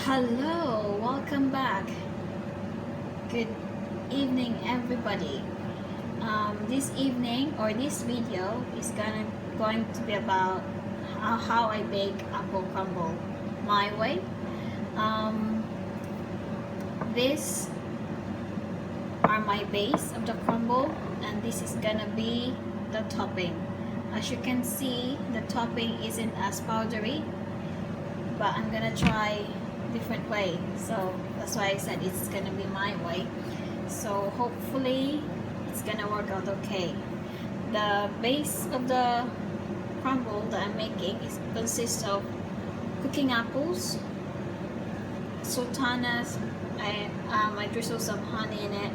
Hello, welcome back. Good evening, everybody. This evening or this video is going to be about how I bake apple crumble my way. Um, these are my base of the crumble, and this is gonna be the topping. As you can see, the topping isn't as powdery, but I'm gonna try different way, so that's why I said it's gonna be my way. So hopefully it's gonna work out okay. The base of the crumble that I'm making consists of cooking apples, sultanas. I drizzle some honey in it,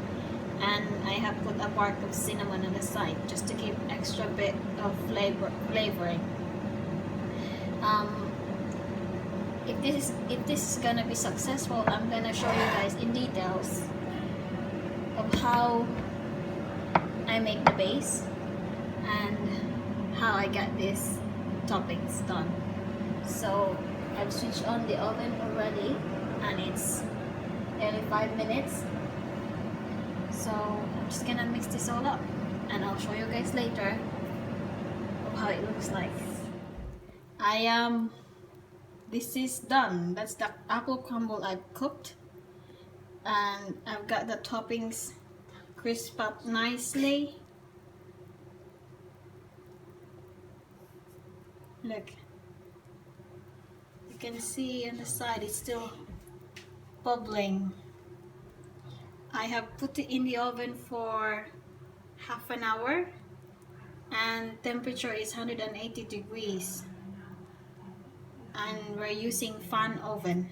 and I have put a bark of cinnamon on the side just to give extra bit of flavoring. If this is gonna be successful, I'm gonna show you guys in details of how I make the base and how I got these toppings done. So I've switched on the oven already, and it's nearly 5 minutes. So I'm just gonna mix this all up, and I'll show you guys later of how it looks like. This is done. That's the apple crumble I've cooked, and I've got the toppings crisp up nicely. Look, you can see on the side it's still bubbling. I have put it in the oven for half an hour, and temperature is 180 degrees, and we're using fan oven.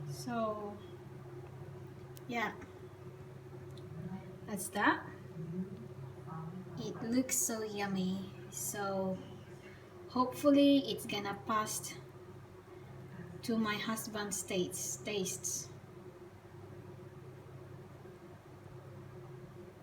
So yeah, that's that. It looks so yummy, so hopefully it's gonna pass to my husband's tastes.